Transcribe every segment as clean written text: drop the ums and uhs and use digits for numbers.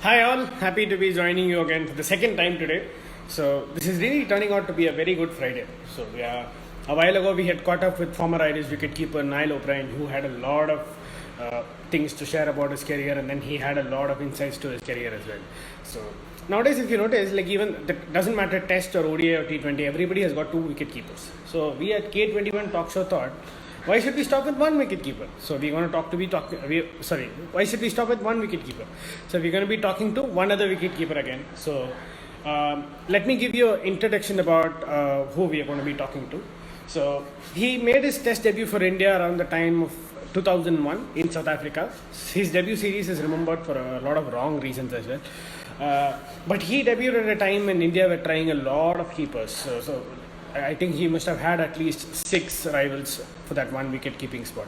Hi all, happy to be joining you again for the second time today. So this is really turning out to be a very good Friday. So a while ago we had caught up with former Irish wicketkeeper Niall O'Brien, who had a lot of things to share about his career, and then he had a lot of insights to his career as well. So nowadays, if you notice, like even that doesn't matter Test or ODI or T20, everybody has got two wicket keepers. So we at K21 Talk Show thought, why should we stop with one wicket keeper? So we're going to why should we stop with one wicket keeper? So we're going to be talking to one other wicket keeper again. So let me give you an introduction about who we are going to be talking to. So he made his Test debut for India around the time of 2001 in South Africa. His debut series is remembered for a lot of wrong reasons as well. But he debuted at a time when India were trying a lot of keepers. So I think he must have had at least 6 rivals for that one wicket keeping spot.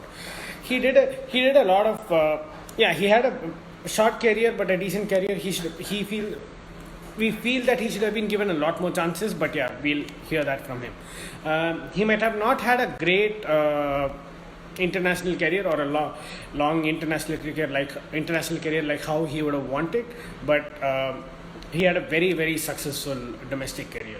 He did a lot of he had a short career but a decent career. We feel that he should have been given a lot more chances, but yeah, we'll hear that from him. He might have not had a great international career or a long international career like how he would have wanted, but he had a very successful domestic career.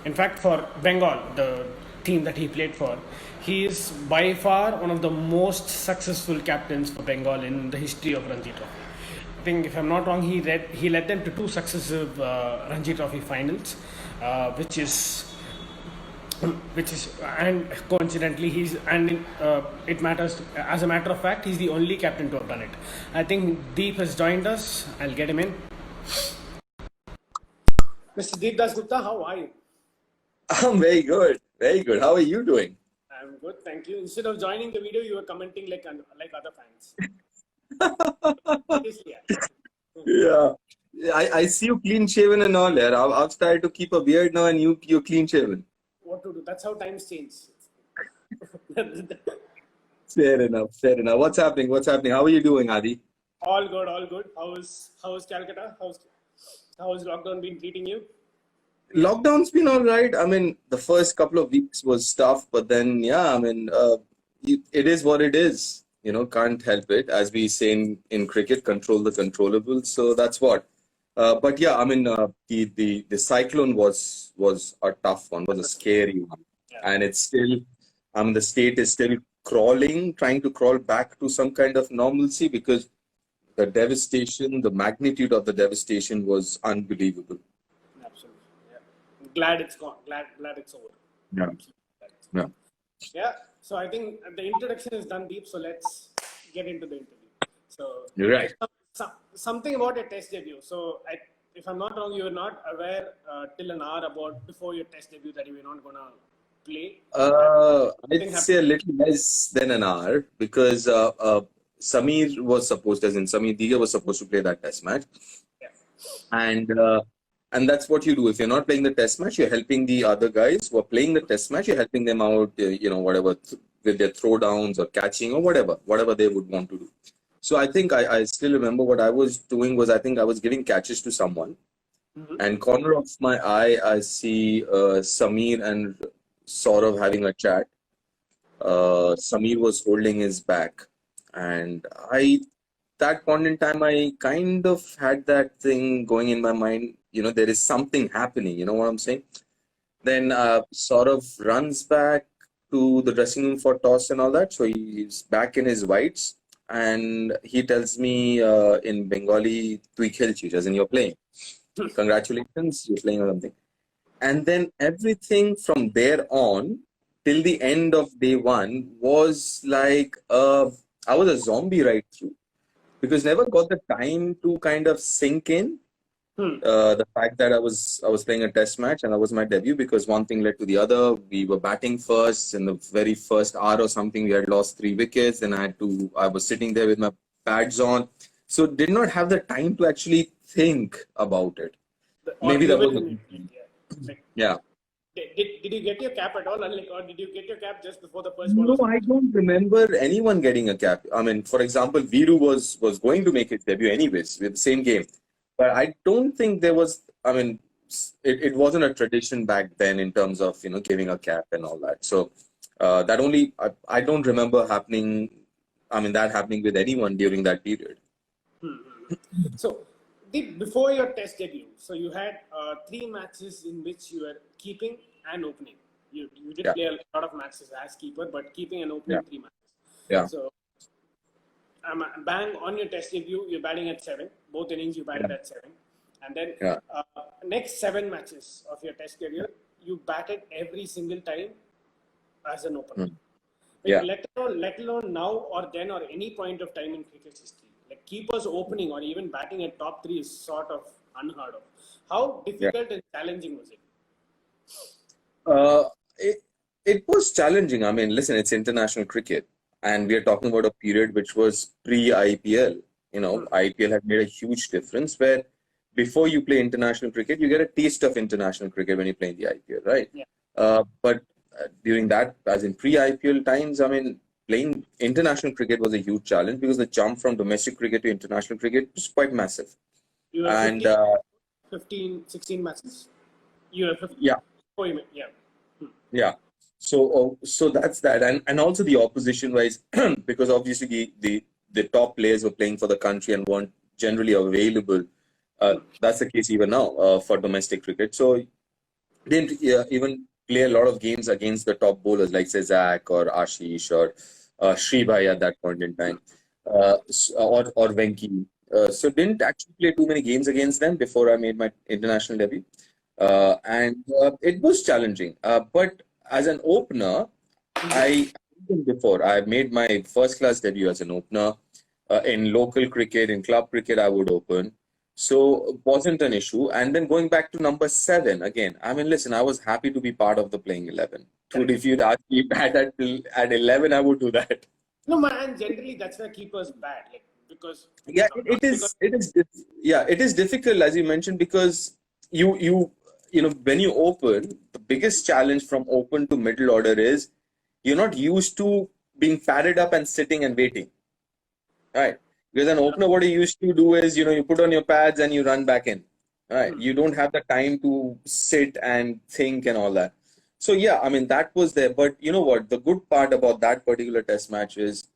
In fact, for Bengal, the team that he played for, he is by far one of the most successful captains for Bengal in the history of Ranji Trophy. I think, if I'm not wrong, he led them to 2 successive Ranji Trophy finals, which is and coincidentally it matters, as a matter of fact, he's the only captain to have done it. I think Deep has joined us. I'll get him in. Mr. Deep Das Gupta, how are you? I'm very good. Very good. How are you doing? I'm good, thank you. Instead of joining the video, you were commenting like other fans. Seriously, Yeah. I see you clean shaven and all there. I've started to keep a beard now and you're clean shaven. What to do? That's how times change. Fair enough. Fair enough. What's happening? What's happening? How are you doing, Adi? All good, all good. How's Calcutta? How's lockdown been treating you? Lockdown's been all right. I mean, the first couple of weeks was tough, but then, yeah, I mean, it is what it is. You know, can't help it. As we say in cricket, control the controllable. So that's what. But yeah, I mean, the cyclone was a tough one, was a scary one, and it's still, I mean, the state is still crawling, trying to crawl back to some kind of normalcy because the devastation, the magnitude of the devastation was unbelievable. Absolutely. Yeah. Glad it's gone. Glad it's over. Yeah. Yeah. Yeah. So I think the introduction is done, Deep. So let's get into the interview. So You're right. something about a Test debut. So if I'm not wrong, you were not aware till an hour before your Test debut that you were not gonna play. I'd say a little less than an hour because Samir Diga was supposed to play that Test match, Yeah. and that's what you do. If you're not playing the Test match, you're helping the other guys who are playing the Test match. You're helping them out, whatever with their throwdowns or catching or whatever they would want to do. So I think I still remember what I was doing was I think I was giving catches to someone, and corner of my eye I see Samir and Saurav having a chat. Samir was holding his back, and that point in time I kind of had that thing going in my mind. There is something happening. You know what I'm saying? Then Saurav runs back to the dressing room for toss and all that. So he's back in his whites. And he tells me in Bengali, "Tui khelchi," as in you're playing. Congratulations, you're playing or something. And then everything from there on till the end of day 1 was like I was a zombie right through because never got the time to kind of sink in. The fact that I was playing a Test match and that was my debut because one thing led to the other. We were batting first in the very first hour or something. We had lost 3 wickets. Then I was sitting there with my pads on, so did not have the time to actually think about it. Maybe that was yeah. Did you get your cap at all, or did you get your cap just before the first ball? No, I don't remember anyone getting a cap. I mean, for example, Viru was going to make his debut anyways with the same game. But I don't think there was, I mean, it wasn't a tradition back then in terms of, giving a cap and all that. So I don't remember that happening with anyone during that period. So before your test debut, so you had 3 matches in which you were keeping and opening. You did Yeah, play a lot of matches as keeper, but keeping and yeah, opening 3 matches. yeah, So bang on your test debut, you're batting at 7. Both innings you batted yeah, at 7, and then yeah, uh, next 7 matches of your test career, you batted every single time as an opener. mm, yeah. Let alone now or then or any point of time in cricket history. Like keepers opening or even batting at top 3 is sort of unheard of. How Yeah. difficult and challenging was it? Uh, it, it was challenging. I mean, listen, it's international cricket, and we are talking about a period which was pre-IPL. IPL had made a huge difference where before you play international cricket, you get a taste of international cricket when you play in the IPL, right? Yeah. But during that, as in pre-IPL times, I mean, playing international cricket was a huge challenge because the jump from domestic cricket to international cricket was quite massive. You were And 15, 16 matches. You were 15. yeah, Oh, yeah. yeah. So that's that, and also the opposition wise, because obviously the top players were playing for the country and weren't generally available. That's the case even now for domestic cricket. So didn't even play a lot of games against the top bowlers like say Zach or Ashish or Sri Bhai at that point in time, or Venki. So didn't actually play too many games against them before I made my international debut, and it was challenging. But as an opener, even before I made my first class debut as an opener in local cricket, in club cricket, I would open. So it wasn't an issue. And then going back to number 7 again. I mean, listen, I was happy to be part of the playing 11. Dude, if you'd asked me back at 11, I would do that. No, man. Generally, that's where keepers bat, like because Yeah, not because it is difficult as you mentioned because when you open, the biggest challenge from open to middle order is you're not used to being padded up and sitting and waiting. Right. Because an opener, what you used to do is, you put on your pads and you run back in. Right. You don't have the time to sit and think and all that. So yeah, I mean that was there. But you know what? The good part about that particular test match is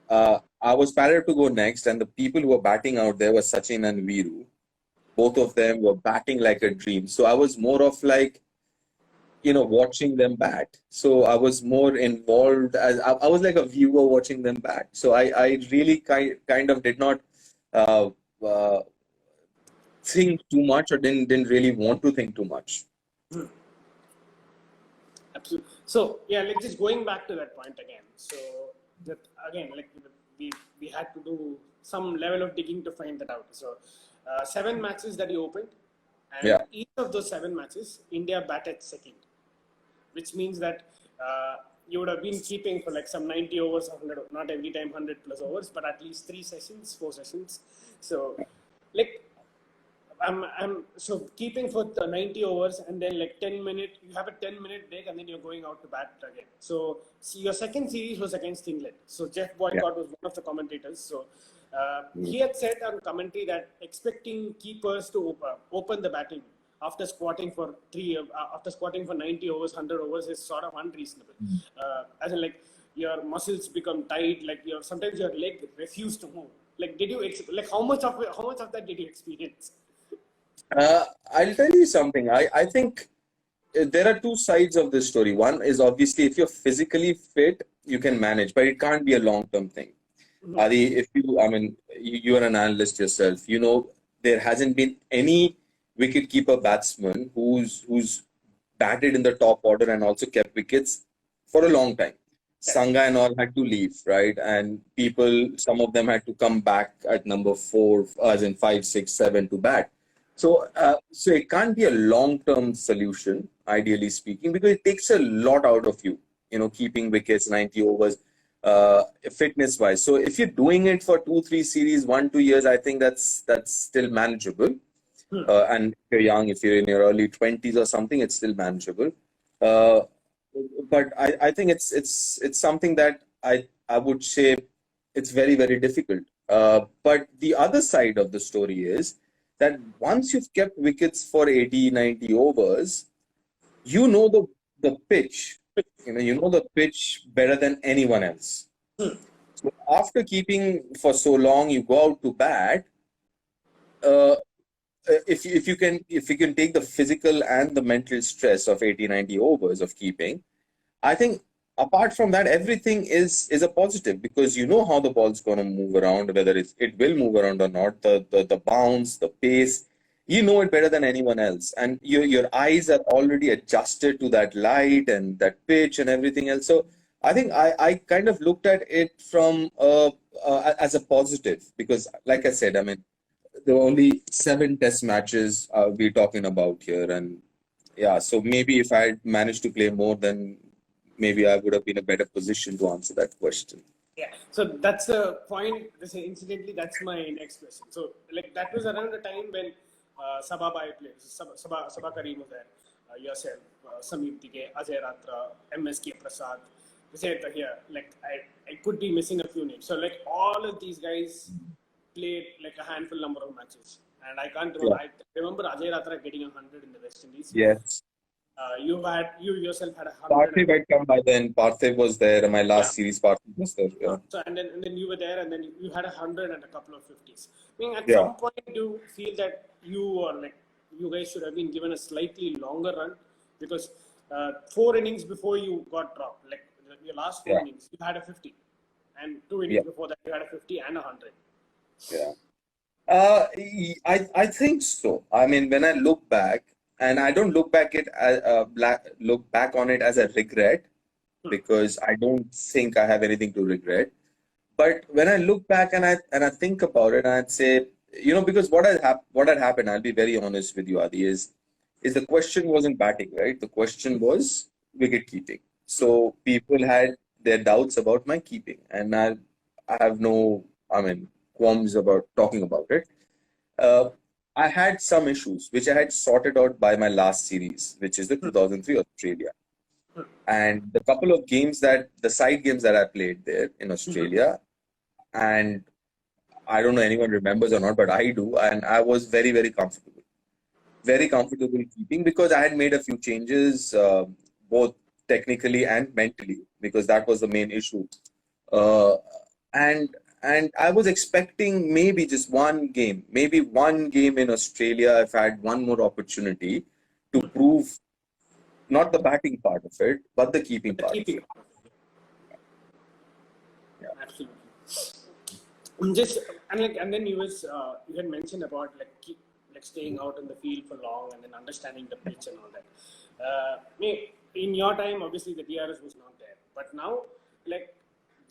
I was padded to go next, and the people who were batting out there were Sachin and Viru. Both of them were batting like a dream. So I was more of like, watching them bat. So I was more involved as I was like a viewer watching them bat. So I really kind of did not uh, uh, think too much or didn't really want to think too much. absolutely. So yeah, like just going back to that point again. So that again, like we had to do some level of digging to find that out. So 7 matches that he opened, and Yeah. each of those 7 matches, India batted second, which means that you would have been keeping for like some 90 overs, 100, not every time 100 plus overs, but at least 3 sessions, 4 sessions. So, like, I'm so keeping for the 90 overs and then like 10 minute, you have a 10-minute break and then you're going out to bat again. So, see, your second series was against England. So, Jeff Boycott was one of the commentators. So, he had said on commentary that expecting keepers to open the batting after squatting for 90 overs, 100 overs is sort of unreasonable. As in, like your muscles become tight, like sometimes your leg refuse to move. Like, did you like how much of that did you experience? I'll tell you something. I think there are two sides of this story. One is obviously if you're physically fit, you can manage, but it can't be a long-term thing. Adi, you are an analyst yourself. There hasn't been any wicketkeeper batsman who's batted in the top order and also kept wickets for a long time. Sangha and all had to leave, right? And some of them had to come back at number 4, as in 5, 6, 7 to bat. So it can't be a long-term solution, ideally speaking, because it takes a lot out of you, keeping wickets, 90 overs, fitness-wise. So if you're doing it for 2, 3 series, 1, 2 years, I think that's still manageable. And if you're young, if you're in your early 20s or something, it's still manageable. But I think it's something that I would say it's very, very difficult. But the other side of the story is that once you've kept wickets for 80, 90 overs, you know the pitch. You know the pitch better than anyone else. So after keeping for so long, you go out to bat. uh, if you can take the physical and the mental stress of 80, 90 overs of keeping, I think apart from that, everything is a positive because you know how the ball's going to move around, whether it will move around or not. The bounce, the pace, you know it better than anyone else, and your eyes are already adjusted to that light and that pitch and everything else. So I think I kind of looked at it from as a positive because, like I said, I mean there were only 7 test matches we're talking about here, and yeah, so maybe if I had managed to play more, then maybe I would have been in a better position to answer that question. Yeah. So that's the point. This incidentally, that's my next question. So like that was around the time when Sabha Bhai played. Sabha Karim was there. Yourself, Sameep Dige, Ajay Ratra, MSK Prasad. Here, like I could be missing a few names. So like all of these guys played like a handful number of matches, and I can't remember. Yeah. I remember Ajay Ratra getting 100 in the West Indies. Yes. You yourself had 100. Parthiv had come by then. Parthiv was there. My last series, Parthiv was there. Yeah. So and then you were there, and then you had 100 and a couple of 50s. I mean, at Yeah. some point, do you feel that you guys should have been given a slightly longer run because 4 innings before you got dropped, like your last 4 innings, you had a 50, and 2 innings before that you had a 50 and 100. Yeah. I think so. I mean, when I look back, and I don't look back look back on it as a regret because I don't think I have anything to regret. But when I look back and I think about it, I'd say, because what had happened, I'll be very honest with you, Adi, is the question wasn't batting, right? The question was wicket keeping. So people had their doubts about my keeping, and I have no, qualms about talking about it. I had some issues which I had sorted out by my last series, which is the 2003 Australia. And the couple of games the side games that I played there in Australia, and I don't know anyone remembers or not, but I do, and I was very, very comfortable. Very comfortable keeping because I had made a few changes, both technically and mentally, because that was the main issue. Uh, and I was expecting maybe just maybe one game in Australia if I had one more opportunity to prove not the batting part of it, but the keeping part of it. Yeah. Absolutely. And then you had mentioned about staying out in the field for long and then understanding the pitch and all that. In your time, obviously the DRS was not there, but now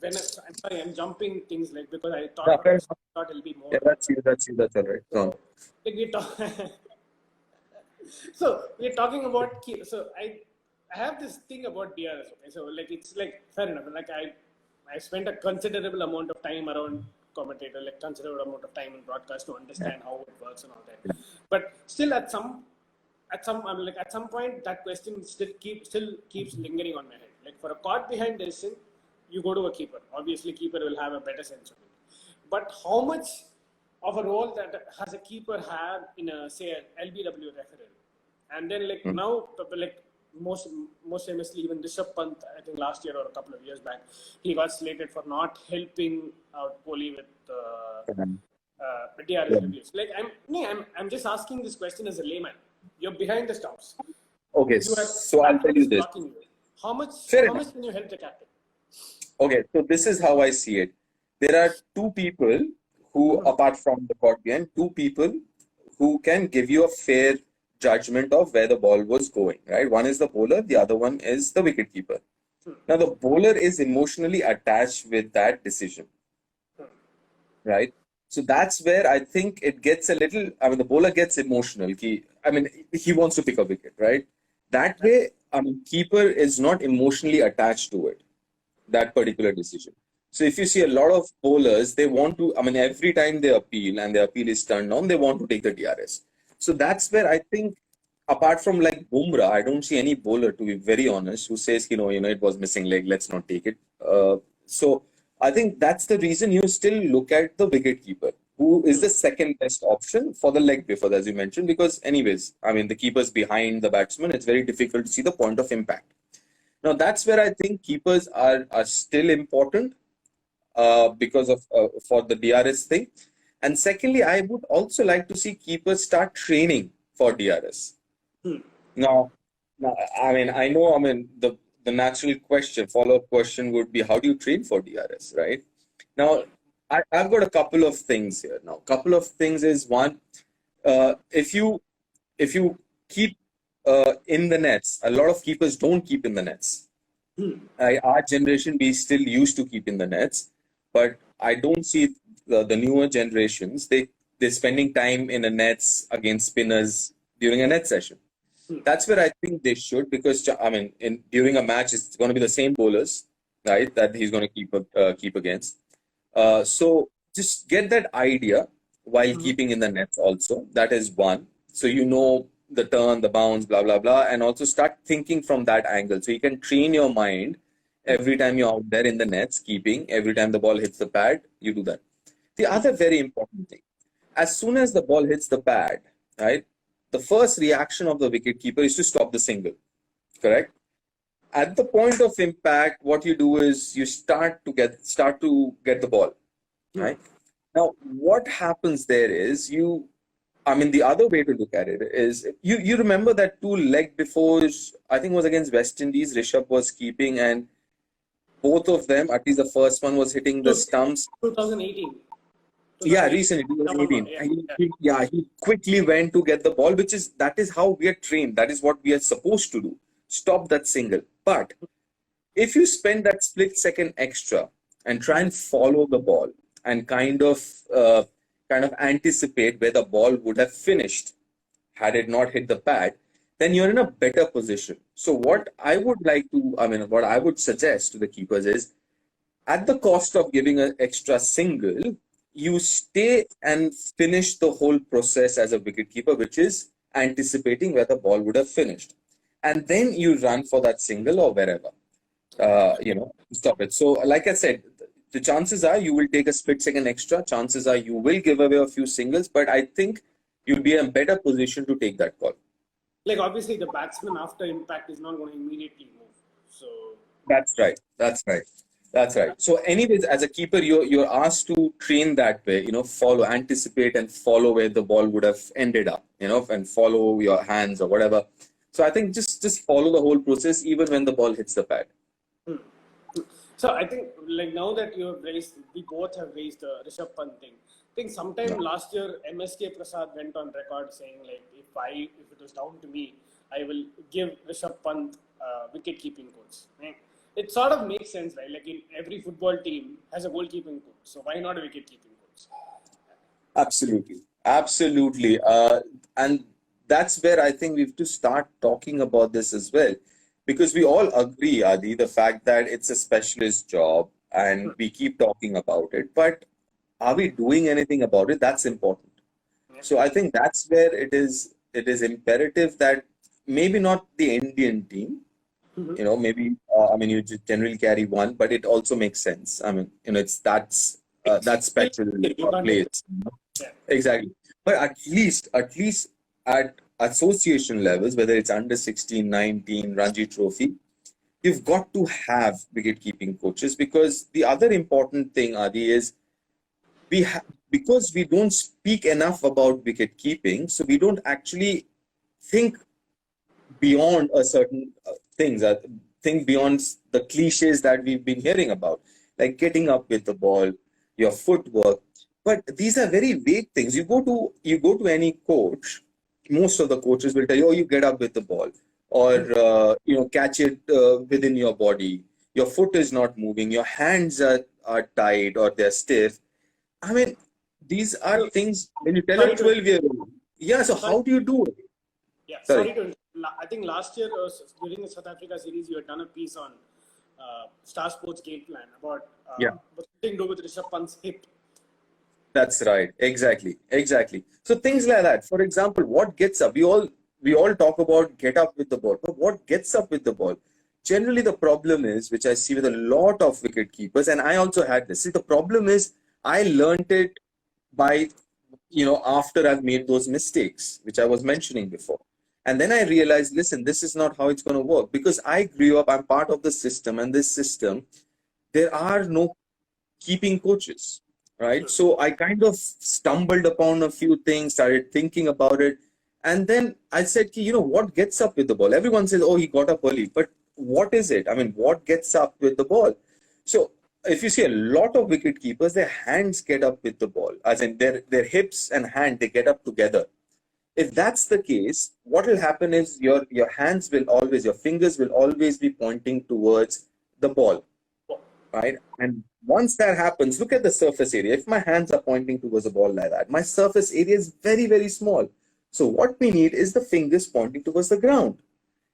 I'm sorry, I'm jumping things because I thought it'll be more. Yeah, that's all right. So, so we're talking about so I have this thing about DRS. Okay, so it's fair enough. I spent a considerable amount of time around commentator, considerable amount of time in broadcast to understand how it works and all that. But still, at some point, that question still keeps lingering on my head. For a caught behind decision, you go to a keeper. Obviously, keeper will have a better sense of it. But how much of a role that has a keeper have in a LBW referral? And then now, most famously, even Rishabh Pant, I think last year or a couple of years back, he got slated for not helping out Kohli with DRS reviews. I'm just asking this question as a layman. You're behind the stumps. Okay, so I'll tell you this. How much can you help the captain? Okay, so this is how I see it. There are two people who, apart from the court behind, two people who can give you a fair judgment of where the ball was going, right? One is the bowler, the other one is the wicketkeeper. Now, the bowler is emotionally attached with that decision, right? So that's where I think it gets a little, the bowler gets emotional. He wants to pick a wicket, right? That way, keeper is not emotionally attached to it, that particular decision. So if you see a lot of bowlers, they want to, every time they appeal and their appeal is turned on, they want to take the DRS. So that's where I think, apart from Bumrah, I don't see any bowler, to be very honest, who says, it was missing leg, let's not take it. So I think that's the reason you still look at the wicketkeeper, who is the second best option for the leg before, as you mentioned, because anyways, the keeper's behind the batsman, it's very difficult to see the point of impact. Now, that's where I think keepers are still important because of for the DRS thing. And secondly, I would also like to see keepers start training for DRS. Hmm. Now, I mean, the natural question, follow-up question would be, how do you train for DRS, right? Now, I've got a couple of things here. Now, couple of things is one, if you keep in the nets, a lot of keepers don't keep in the nets. Our generation, we still used to keep in the nets, but I don't see the newer generations. They're spending time in the nets against spinners during a net session. That's where I think they should, because I mean, during a match, it's going to be the same bowlers, right? That he's going to keep against. So just get that idea while keeping in the nets also. That is one. So you know the turn, the bounce, blah blah blah, and also start thinking from that angle. So you can train your mind every time you're out there in the nets, keeping. Every time the ball hits the pad, you do that. The other very important thing, as soon as the ball hits the pad, right, the first reaction of the wicket keeper is to stop the single, correct? At the point of impact, what you do is you start to get the ball, right? Now, what happens there is the other way to look at it is you remember that two leg before, I think it was against West Indies, Rishabh was keeping, and both of them, at least the first one was hitting the stumps. 2018. Yeah, recently, 2018. He quickly went to get the ball, that is how we are trained. That is what we are supposed to do. Stop that single. But if you spend that split second extra and try and follow the ball and kind of anticipate where the ball would have finished had it not hit the pad, then you're in a better position. So what I would suggest to the keepers is, at the cost of giving an extra single, you stay and finish the whole process as a wicketkeeper, which is anticipating where the ball would have finished. And then you run for that single or wherever, stop it. So like I said, the chances are you will take a split second extra. Chances are you will give away a few singles, but I think you'll be in a better position to take that call. Like, obviously, the batsman after impact is not going to immediately move. So that's right. So anyways, as a keeper, you're asked to train that way, follow, anticipate and follow where the ball would have ended up, and follow your hands or whatever. So I think just follow the whole process even when the ball hits the pad. So I think, like, now that we both have raised the Rishabh Pant thing. I think sometime last year, MSK Prasad went on record saying, like, if it was down to me, I will give Rishabh Pant wicket keeping coach. Right? It sort of makes sense, right? Like, in every football team has a goalkeeping coach. So why not a wicket keeping coach? Absolutely. And that's where I think we have to start talking about this as well. Because we all agree, Adi, the fact that it's a specialist job and we keep talking about it. But are we doing anything about it? That's important. So I think that's where it is imperative that maybe not the Indian team, maybe you just generally carry one, but it also makes sense. It's that's special place. Exactly. But at least at association levels, whether it's under 16, 19, Ranji Trophy, you've got to have wicket keeping coaches, because the other important thing, Adi, is because we don't speak enough about wicket keeping, so we don't actually think beyond a certain things, think beyond the cliches that we've been hearing about, like getting up with the ball, your footwork. But these are very vague things. You go to any coach, most of the coaches will tell you, oh, you get up with the ball, or catch it within your body. Your foot is not moving. Your hands are tight or they're stiff. These are things when you tell a 12-year-old. Yeah, so how do you do it? Yeah, sorry to. I think last year during the South Africa series, you had done a piece on Star Sports Game Plan about something to do with Rishabh Pant's hip. That's right. Exactly. So things like that. For example, what gets up? We all talk about get up with the ball, but what gets up with the ball? Generally, the problem is, which I see with a lot of wicket keepers, and I also had this. See, the problem is I learned it by, after I've made those mistakes, which I was mentioning before. And then I realized, listen, this is not how it's going to work, because I grew up, I'm part of the system, and this system, there are no keeping coaches, right? So I kind of stumbled upon a few things, started thinking about it. And then I said, "Ki, what gets up with the ball? Everyone says, oh, he got up early. But what is it? I mean, what gets up with the ball? So if you see a lot of wicket keepers, their hands get up with the ball, as in their hips and hand, they get up together. If that's the case, what will happen is your hands will always, your fingers will always be pointing towards the ball, right? And once that happens, look at the surface area. If my hands are pointing towards the ball like that, my surface area is very, very small. So what we need is the fingers pointing towards the ground.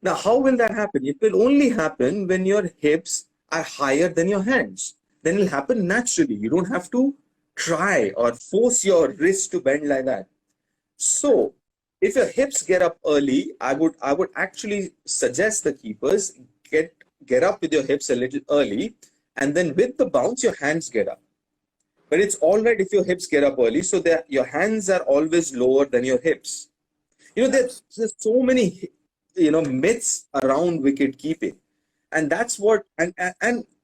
Now, how will that happen? It will only happen when your hips are higher than your hands. Then it'll happen naturally. You don't have to try or force your wrist to bend like that. So if your hips get up early, I would actually suggest the keepers get up with your hips a little early, and then with the bounce, your hands get up. But it's all right if your hips get up early, so that your hands are always lower than your hips. There's so many myths around wicket keeping, and that's what and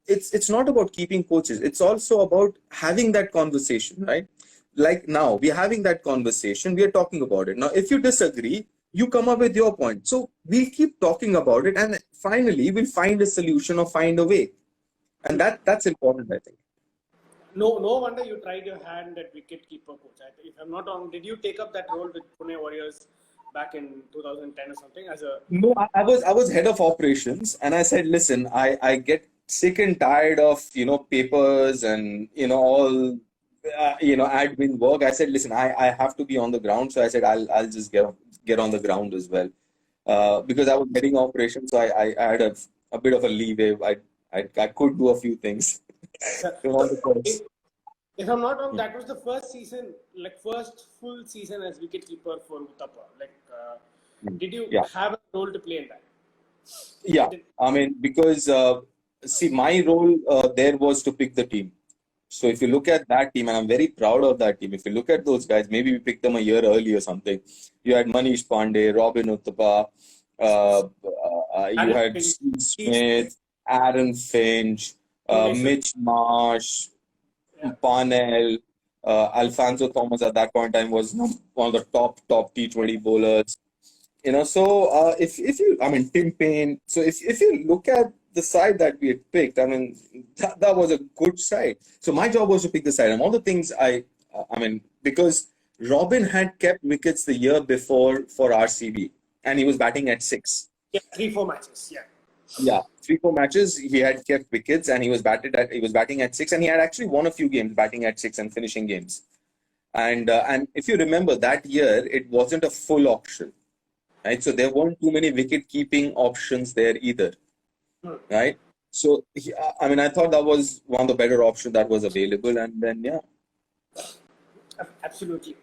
it's not about keeping coaches. It's also about having that conversation, right? Like now we're having that conversation, we are talking about it. Now if you disagree, you come up with your point, so we'll keep talking about it, and finally we'll find a solution or find a way, and that's important, I think. No wonder you tried your hand at wicket-keeper coach. If I'm not wrong, did you take up that role with Pune Warriors back in 2010 or something as a? No, I was head of operations, and I said, listen, I get sick and tired of papers and all admin work. I said, listen, I have to be on the ground. So I said, I'll just get on the ground as well, because I was heading operations, so I had a bit of a leeway. I could do a few things. On the course. If I'm not wrong, that was the first season, like first full season as wicketkeeper for Uttapa. Did you Yeah. have a role to play in that? Yeah, I mean, because see, my role there was to pick the team. So if you look at that team, and I'm very proud of that team. If you look at those guys, maybe we picked them a year early or something. You had Manish Pandey, Robin Uthappa, you had Steve Smith, Aaron Finch, Mitch Marsh, Parnell, Alfonso Thomas at that point in time was one of the top T20 bowlers. So if you, I mean, Tim Payne. So if you look at the side that we had picked, I mean, that was a good side. So my job was to pick the side, and all the things I mean, because Robin had kept wickets the year before for RCB, and he was batting at 6. Yeah, 3-4 matches. Yeah. Yeah, 3-4 matches he had kept wickets, and he was batting at 6, and he had actually won a few games batting at 6 and finishing games. And if you remember that year, it wasn't a full auction, right? So there weren't too many wicket keeping options there either, right? So I mean, I thought that was one of the better options that was available, and then yeah. Absolutely.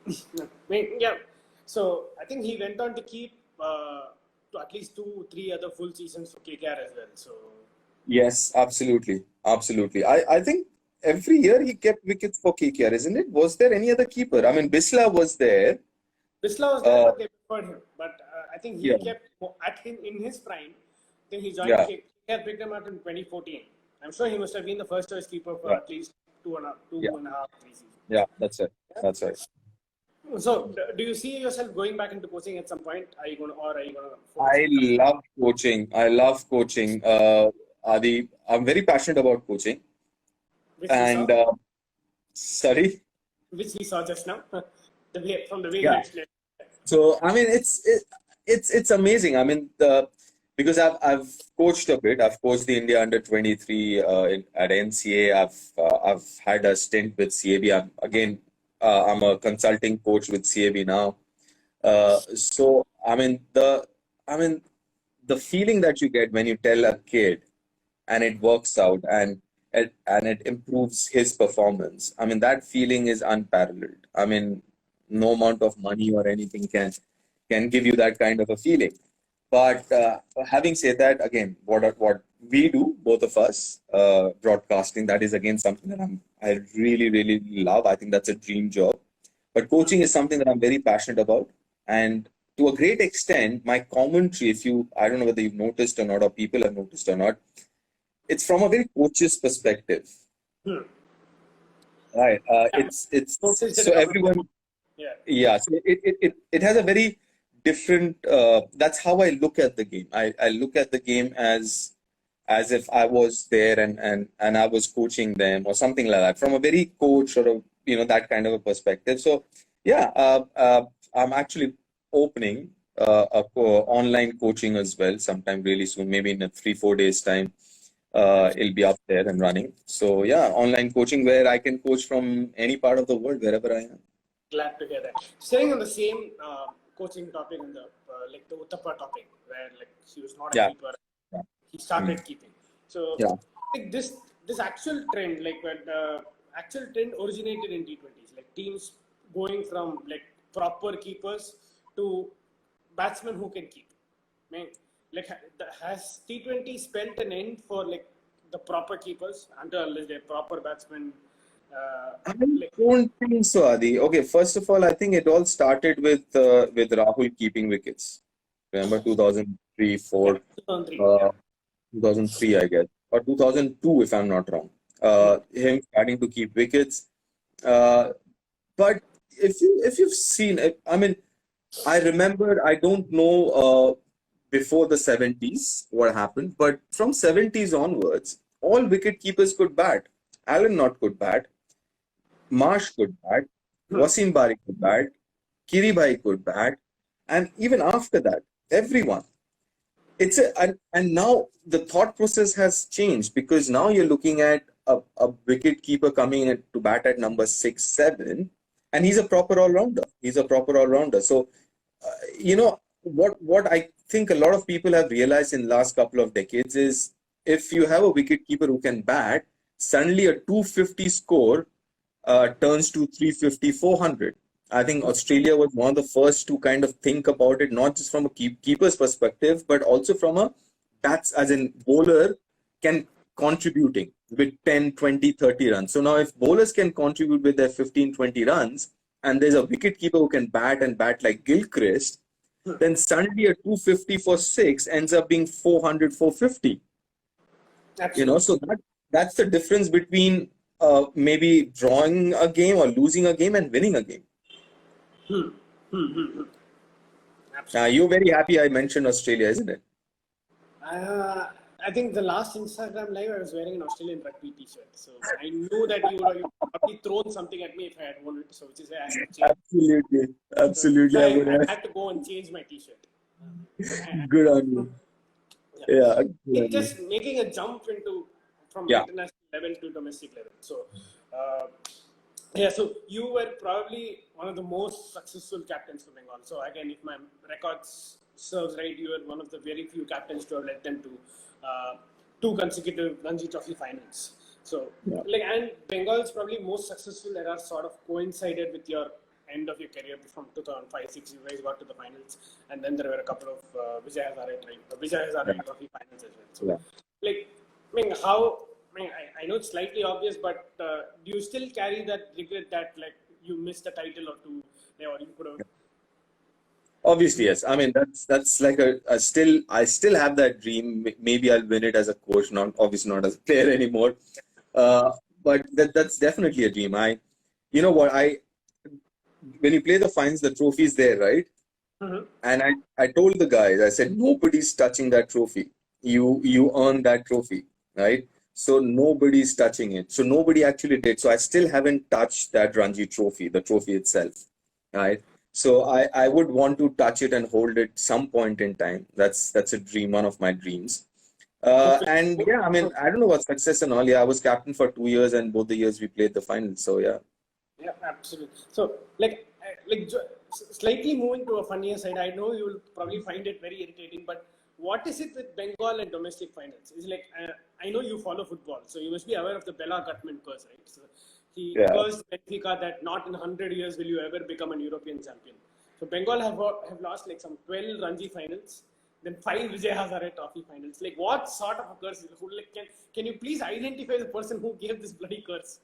Yeah. So I think he went on to keep to at least 2-3 other full seasons for KKR as well. So Yes, absolutely. I think every year he kept wickets for KKR, isn't it? Was there any other keeper? I mean, Bisla was there. Bisla was there, but they preferred him. But I think he Yeah. kept in his prime. Then he joined Yeah. KKR, picked him up in 2014. I'm sure he must have been the first choice keeper for Yeah. at least two and a half, 3 seasons. Yeah, that's it. That's right. So, do you see yourself going back into coaching at some point? Are you going to focus I on that? love coaching. Adi, I'm very passionate about coaching. Which we And saw, sorry. which we saw just now, from the way Yeah. you explained. So I mean, it's amazing. I mean, because I've coached a bit. I've coached the India under 23 at NCA. I've had a stint with CAB. I'm a consulting coach with CAB now. So I mean the feeling that you get when you tell a kid and it works out and it improves his performance. I mean, that feeling is unparalleled. I mean, no amount of money or anything can give you that kind of a feeling. But having said that, again, what we do, both of us, broadcasting, that is again something that I really, really love. I think that's a dream job. But coaching is something that I'm very passionate about. And to a great extent, my commentary, I don't know whether you've noticed or not, or people have noticed or not, it's from a very coach's perspective. Right. Yeah, It's noticed it so a couple of everyone. times. Yeah. Yeah. So it has a very different. That's how I look at the game. I look at the game as if I was there and I was coaching them or something like that from a very coach or that kind of a perspective. So yeah, I'm actually opening online coaching as well sometime really soon, maybe in a 3-4 days time. It'll be up there and running. So yeah, online coaching where I can coach from any part of the world wherever I am. Glad to hear that. Staying on the same coaching topic, in the like the Uttapa topic, where like he was not a Yeah. keeper, Yeah. he Mm. started keeping. So Yeah. like this actual trend, like when the actual trend originated in T20s, like teams going from like proper keepers to batsmen who can keep. I mean, like has T20 spelt an end for like the proper keepers until unless they're proper batsmen? I Like don't think so, Adi. Okay, first of all, I think it all started with Rahul keeping wickets. Remember 2003, yeah, 4, 2003, yeah. uh, 2003, I guess, or 2002, if I'm not wrong. Him starting to keep wickets. Uh, but if you've seen, I mean, I remember. I don't know before the 70s what happened, but from 70s onwards, all wicket keepers could bat. Alan Knott could bat. Marsh could bat, Wasim Bari could bat, Kiribhai could bat, and even after that, everyone. And now the thought process has changed because now you're looking at a wicket keeper coming in to bat at number 6, 7, and he's a proper all rounder. He's a proper all rounder. So, what I think a lot of people have realized in the last couple of decades is if you have a wicket keeper who can bat, suddenly a 250 score turns to 350, 400. I think Australia was one of the first to kind of think about it, not just from a keeper's perspective, but also from a bats, as in bowler, can contributing with 10, 20, 30 runs. So now if bowlers can contribute with their 15, 20 runs, and there's a wicket keeper who can bat and bat like Gilchrist, then suddenly a 250 for 6 ends up being 400, 450. Absolutely. So that's the difference between maybe drawing a game or losing a game and winning a game. Absolutely. You're very happy I mentioned Australia, isn't it? I think the last Instagram live I was wearing an Australian rugby T-shirt, so I knew that you would have probably thrown something at me if I had worn it. So which is why I had to change. Absolutely. Absolutely. So I would I have. had to go and change my T-shirt. Good on you. Yeah. Good on you. Just making a jump from Yeah. international level to domestic level. So, so you were probably one of the most successful captains for Bengal. So again, if my records serves right, you were one of the very few captains to have led them to two consecutive Ranji Trophy finals. So, and Bengal's probably most successful era sort of coincided with your end of your career from 2005-6. You guys got to the finals, and then there were a couple of Vijay Hazare Trophy finals as well. So, I know it's slightly obvious, but do you still carry that regret that like you missed a title or two, or you could have? Obviously, yes. I mean, that's like I still have that dream. Maybe I'll win it as a coach, obviously not as a player anymore. But that's definitely a dream. You know what? When you play the finals, the trophy is there, right? Mm-hmm. And I told the guys, I said, nobody's touching that trophy. You earned that trophy, right? So nobody's touching it. So nobody actually did. So I still haven't touched that Ranji trophy, the trophy itself, right? So I would want to touch it and hold it some point in time. That's a dream, one of my dreams. And yeah, I mean, I don't know what success and all. Yeah, I was captain for 2 years, and both the years we played the finals. So yeah. Yeah, absolutely. So slightly moving to a funnier side, I know you will probably find it very irritating, but what is it with Bengal and domestic finals? It's like I know you follow football, so you must be aware of the Bella Gutman curse, right? So he cursed Benfica that not in 100 years will you ever become an European champion. So Bengal have lost like some 12 Ranji finals, then 5 Vijay Hazare Trophy finals. Like what sort of a curse is it? Like, can you please identify the person who gave this bloody curse?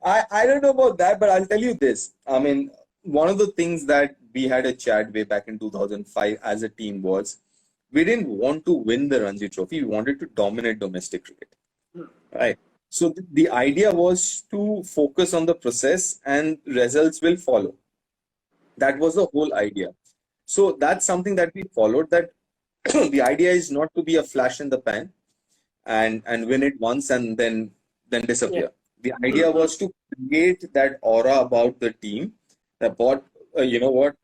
I don't know about that, but I'll tell you this. I mean, one of the things that we had a chat way back in 2005 as a team was we didn't want to win the Ranji Trophy. We wanted to dominate domestic cricket, right? So the idea was to focus on the process and results will follow. That was the whole idea. So that's something that we followed. That the idea is not to be a flash in the pan and win it once and then Yeah. disappear. The idea was to create that aura about the team. That what you know what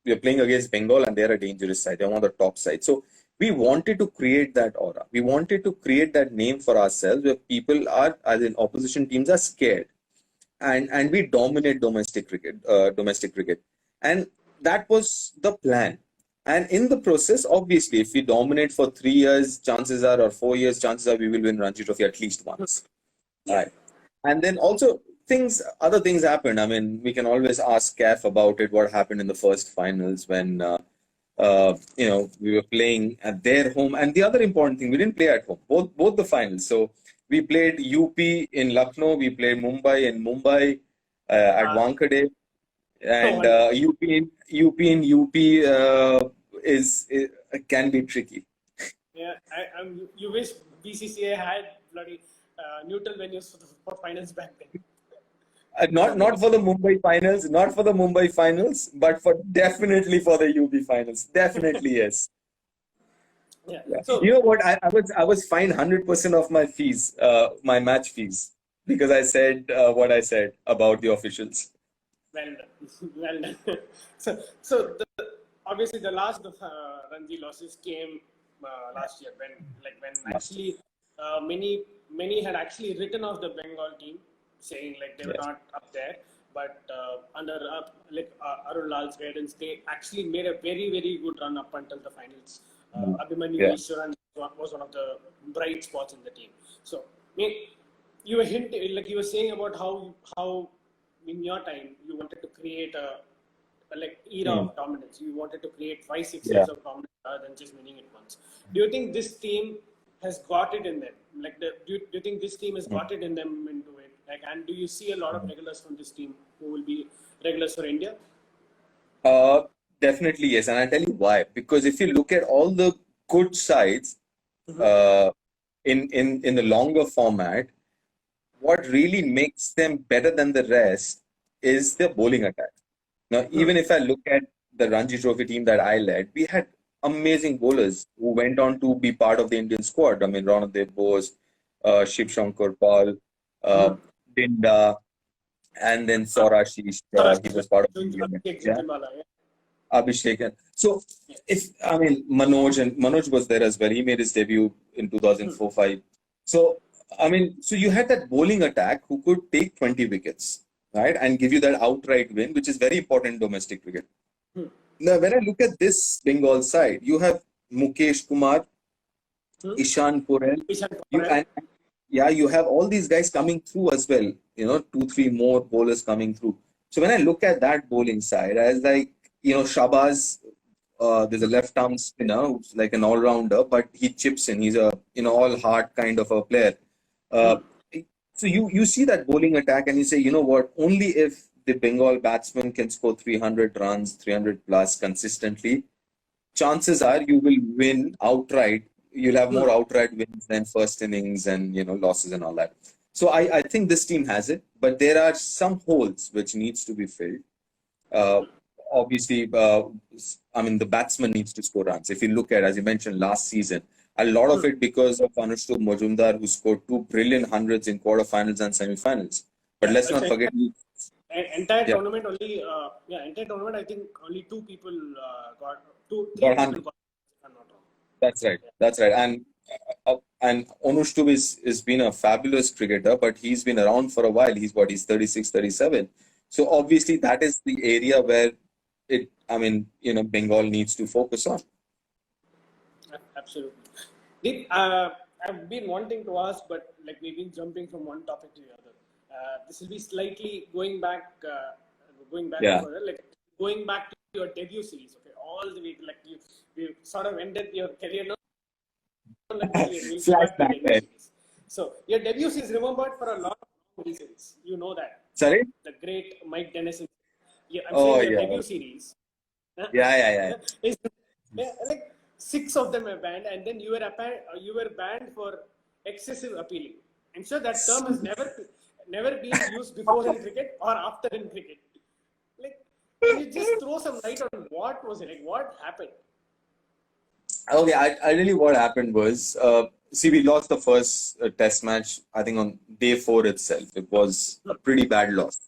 we're playing against Bengal and they're a dangerous side. They're one of the top sides. So we wanted to create that aura. We wanted to create that name for ourselves where people are, as in opposition teams, are scared and we dominate domestic cricket, and that was the plan. And in the process, obviously, if we dominate for 3 years, chances are, or 4 years, chances are we will win Ranji Trophy at least once. Right. And then also other things happened. I mean, we can always ask CAF about it, what happened in the first finals when we were playing at their home. And the other important thing, we didn't play at home, both the finals. So we played UP in Lucknow, we played Mumbai in Mumbai at Wankhede, and UP is can be tricky. Yeah, you wish BCCI had bloody neutral venues for finals back then. Not for the Mumbai finals, not for the Mumbai finals, but definitely for the UP finals. Definitely yes. Yeah. Yeah. So You know what? I was fined 100% of my fees, my match fees, because I said what I said about the officials. well done, well done. So obviously the last Ranji losses came last year when actually many had actually written off the Bengal team, saying like they were Yes. not up there. But under Arun Lal's guidance, they actually made a very good run up until the finals. Abhimanyu Yeah. Ishwaran was one of the bright spots in the team. So, I mean, you were hinting, like you were saying about how in your time you wanted to create a like era of dominance. You wanted to create 5-6 Yeah. years of dominance rather than just winning it once. Do you think this team has got it in them? Like, do you think this team has got it in them into it? Like, and do you see a lot of regulars from this team who will be regulars for India? Uh, Definitely yes, and I'll tell you why. Because if you look at all the good sides uh, in the longer format, what really makes them better than the rest is their bowling attack. Now, even if I look at the Ranji Trophy team that I led, we had amazing bowlers who went on to be part of the Indian squad. I mean, Ronadev Bose, Shiv Shankar Paul, Dinda, and then Saurashish. He was part of the Indian. Yeah, Abhishek. So, Manoj was there as well. He made his debut in 2004-5. So, so you had that bowling attack who could take 20 wickets, right, and give you that outright win, which is very important in domestic cricket. Now, when I look at this Bengal side, you have Mukesh Kumar, Ishan Purel, you have all these guys coming through as well. 2-3 more bowlers coming through. So when I look at that bowling side, I was like, Shabazz, there's a left arm spinner who's like an all rounder, but he chips in. He's a all heart kind of a player. So you see that bowling attack and you say, you know what? Only if the Bengal batsman can score 300 runs, 300 plus consistently, chances are you will win outright. You'll have more outright wins than first innings and losses and all that. So I think this team has it, but there are some holes which needs to be filled. Obviously, the batsman needs to score runs. If you look at, as you mentioned, last season, a lot of it because of Anushtub Majumdar, who scored 2 brilliant hundreds in quarterfinals and semifinals. But let's not forget. Entire tournament only, entire tournament. I think only 2 people got 3 people got. If I'm not wrong. That's right. That's right. And Anushtub is been a fabulous cricketer, but he's been around for a while. He's 36, 37. So obviously that is the area where Bengal needs to focus on. Absolutely. I've been wanting to ask, but like we've been jumping from one topic to the other. This will be slightly going back further, like going back to your debut series. Okay, all the way like you sort of ended your career now. Flashback. So your debut series remembered for a lot of reasons. You know that. Sorry? The great Mike Dennison. I'm saying your debut series. Yeah. Like 6 of them were banned, and then you were banned for excessive appealing. I'm sure that term has never been used before in cricket or after in cricket. Like, can you just throw some light on what was it? Like, what happened? Okay, I really what happened was, see, we lost the first test match, I think on day four itself. It was a pretty bad loss.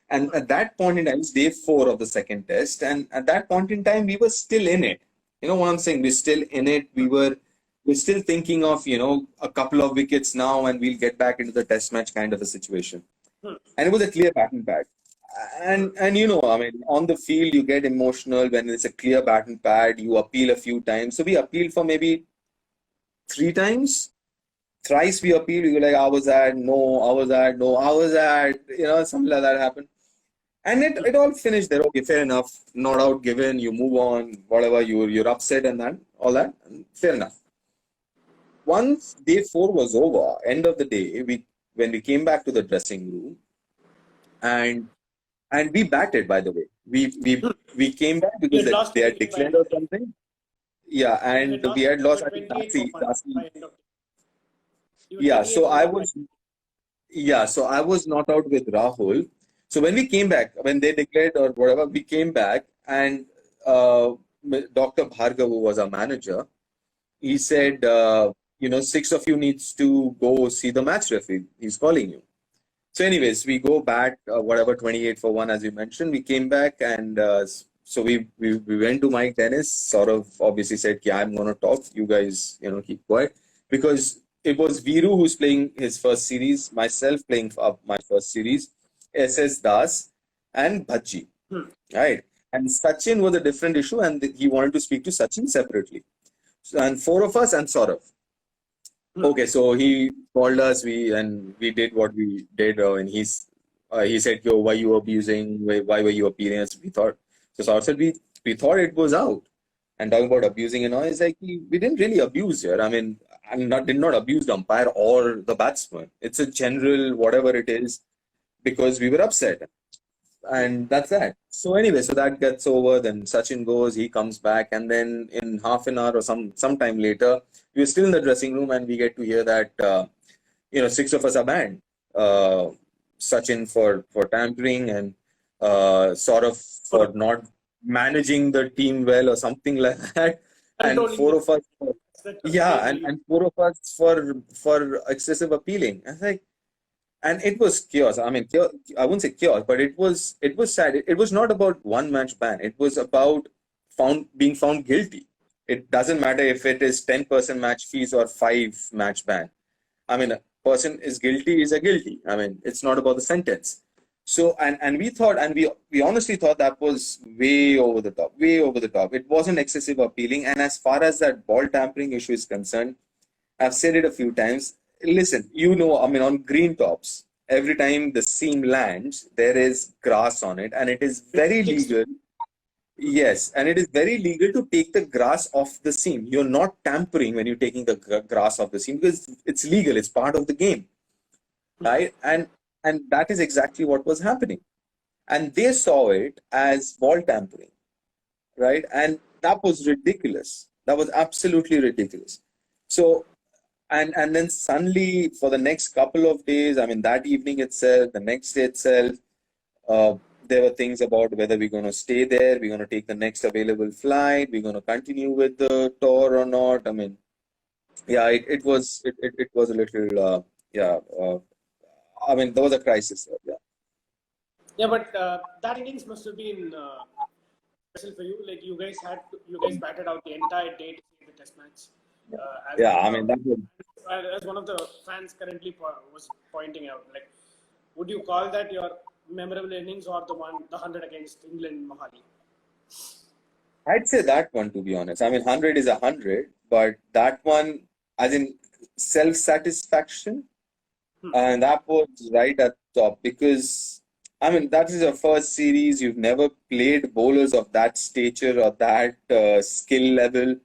And at that point in time, it's day four of the second test. And at that point in time, we were still in it. You know what I'm saying? We're still in it. We're still thinking of, a couple of wickets now and we'll get back into the test match kind of a situation. And it was a clear baton pad. And I mean, on the field, you get emotional when it's a clear baton pad. You appeal a few times. So we appealed for maybe 3 times. Thrice we appealed. We were like, I was at, no, I was at, no, I was at, something like that happened. And it all finished there. Okay, fair enough. Not out given. You move on. Whatever. You're upset and then all that. Fair enough. Once day four was over, end of the day, when we came back to the dressing room, and we batted, by the way. We came back You because had lost they had 25. declared or something. Yeah, You and had we lost had lost, I think, 28 for fun Darcy. by end of you were Yeah, 28 so for I one. was so I was not out with Rahul. So when we came back, when they declared or whatever, we came back and Dr. Bhargav, who was our manager, he said, 6 of you needs to go see the match referee. He's calling you. So anyways, we go back, 28 for 1, as you mentioned. We came back and so we went to Mike Dennis, sort of obviously said, yeah, I'm going to talk. You guys, keep quiet. Because it was Viru who's playing his first series, myself playing my first series, SS Das and Bhaji, right? And Sachin was a different issue and he wanted to speak to Sachin separately. And 4 of us and Saurav. Okay, so he called us, we did what we did, and he said, "Yo, why you abusing? Why were you appealing?" us?" We thought, so Saurav said, we thought it was out, and talking about abusing and all, it's like we didn't really abuse here. I mean, did not abuse the umpire or the batsman. It's a general whatever it is, because we were upset. And that's that. So anyway, so that gets over. Then Sachin goes, he comes back, and then in half an hour or some time later, we're still in the dressing room, and we get to hear that 6 of us are banned. Sachin for tampering, and sort of for not managing the team well or something like that, and Controlling 4 the of us, that yeah, really- and 4 of us for excessive appealing. I was like. And it was chaos. I mean, I wouldn't say chaos, but it was sad. It was not about one match ban. It was about being found guilty. It doesn't matter if it is 10% match fees or 5 match ban. I mean, a person is guilty is a guilty. I mean, it's not about the sentence. So and we thought, and we honestly thought that was way over the top, way over the top. It wasn't excessive appealing. And as far as that ball tampering issue is concerned, I've said it a few times. Listen, I mean, on green tops, every time the seam lands, there is grass on it, and it is very legal. Yes, and it is very legal to take the grass off the seam. You're not tampering when you're taking the grass off the seam because it's legal. It's part of the game, right? And that is exactly what was happening. And they saw it as ball tampering, right? And that was ridiculous. That was absolutely ridiculous. So. And then suddenly for the next couple of days, I mean, that evening itself, the next day itself, there were things about whether we're going to stay there, we're going to take the next available flight, we're going to continue with the tour or not. I mean, yeah, it was a little I mean, there was a crisis there, yeah. Yeah, but that innings must have been special for you. Like you guys batted out the entire day to see the test match. Yeah, I mean, that was, As one of the fans currently was pointing out, like, would you call that your memorable innings or the 100 against England, Mohali? I'd say that one, to be honest. I mean, 100 is 100, but that one, as in self-satisfaction, and that was right at top because, I mean, that is your first series. You've never played bowlers of that stature or that skill level.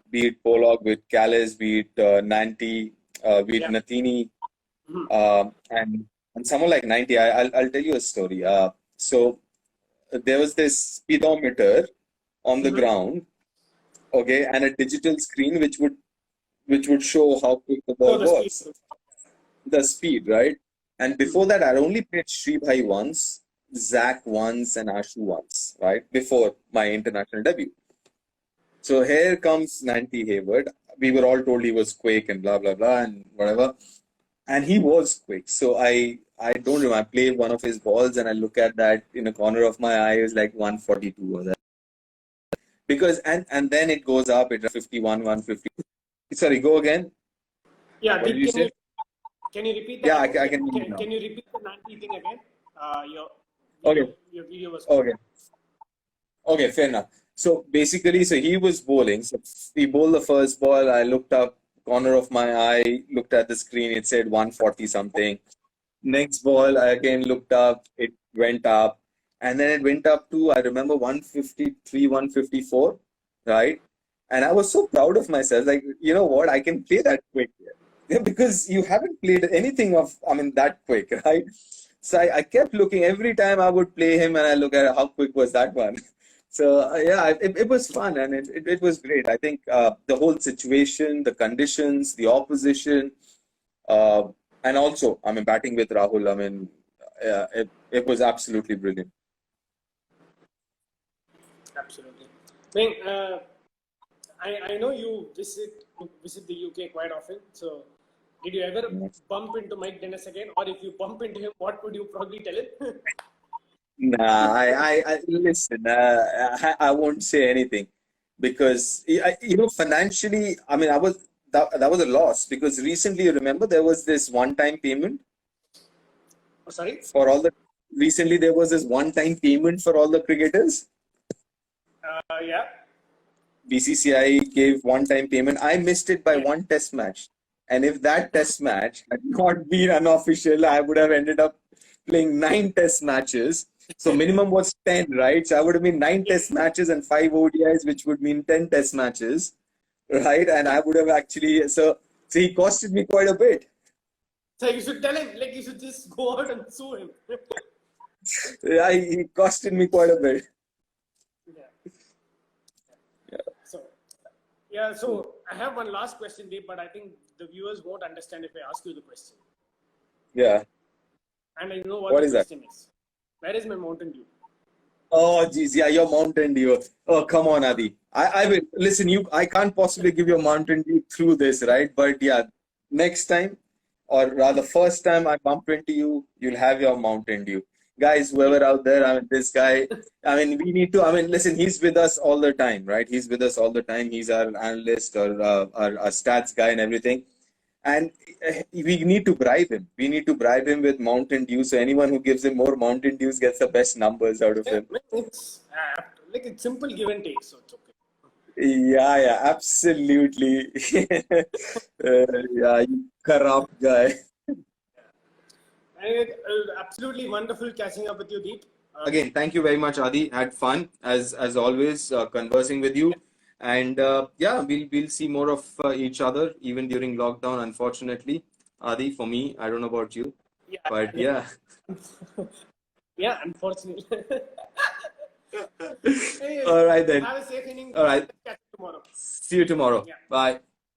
Be it Pollock, with Callis, be it Nanti, be it Nathini, and someone like 90. I'll tell you a story. So there was this speedometer on the ground, okay, and a digital screen which would show how quick the ball was. the speed, right? And before that, I'd only played Shribhai once, Zach once, and Ashu once, right? Before my international debut. So here comes Nanti Hayward. We were all told he was quick and blah blah blah and whatever, and he was quick. So I don't know. I played one of his balls and I look at that in a corner of my eye is like 142 or that. Because and then it goes up. It's 51, 150. Sorry, go again. Yeah, What did you say? can you repeat that? Yeah, I can hear you now. Can you repeat the Nanti thing again? Your Okay. your video was Okay. Okay, fair enough. So basically, so he was bowling. So he bowled the first ball. I looked up, corner of my eye, looked at the screen. It said 140 something. Next ball, I again looked up. It went up, and then it went up to I remember 153, 154, right? And I was so proud of myself. Like, you know what? I can play that quick. Yeah, because you haven't played anything of, I mean, that quick, right? So I kept looking every time I would play him, and I look at how quick was that one. So yeah, it was fun and it was great. I think the whole situation, the conditions, the opposition, uh, and also, I mean, batting with Rahul, I mean, it was absolutely brilliant. absolutely. I mean, I know you visit the UK quite often. So, did you ever bump into Mike Dennis again, or if you bump into him, what would you probably tell him? Nah, I listen. I won't say anything because you know financially. I mean, that was a loss because recently, you remember there was this one-time payment Oh, sorry. for all the. Recently, there was this one-time payment for all the cricketers. Yeah. BCCI gave one-time payment. I missed it by one test match, and if that test match had not been unofficial, I would have ended up playing 9 test matches. So minimum was 10, right? So I would have been 9 test matches and 5 ODIs, which would mean 10 test matches, right? And I would have actually so he costed me quite a bit. So you should tell him, like you should just go out and sue him. Yeah, he costed me quite a bit. So I have one last question, Deep, but I think the viewers won't understand if I ask you the question. Yeah. And I know what What the is that? question is. Where is my Mountain Dew? Oh, geez, yeah, your Mountain Dew. Oh, come on, Adi. I will listen. I can't possibly give you a Mountain Dew through this, right? But yeah, next time, or rather, first time I bump into you, you'll have your Mountain Dew. Guys, whoever out there, I mean, this guy, I mean, we need to, I mean, listen, he's with us all the time, right? He's with us all the time. He's our analyst or our stats guy and everything. And we need to bribe him. We need to bribe him with Mountain Dew. So anyone who gives him more Mountain Dews gets the best numbers out of him. It's like it's simple give and take, so it's okay. Yeah, absolutely. Yeah, you corrupt guy. And absolutely wonderful catching up with you, Deep. Again, thank you very much, Adi. Had fun as always conversing with you, and yeah, we'll see more of each other even during lockdown. Unfortunately, Adi, for me, I don't know about you, Yeah, but yeah. yeah, unfortunately. Hey, All right then. have a safe inning. All right. Catch you tomorrow. See you tomorrow. Yeah. Bye.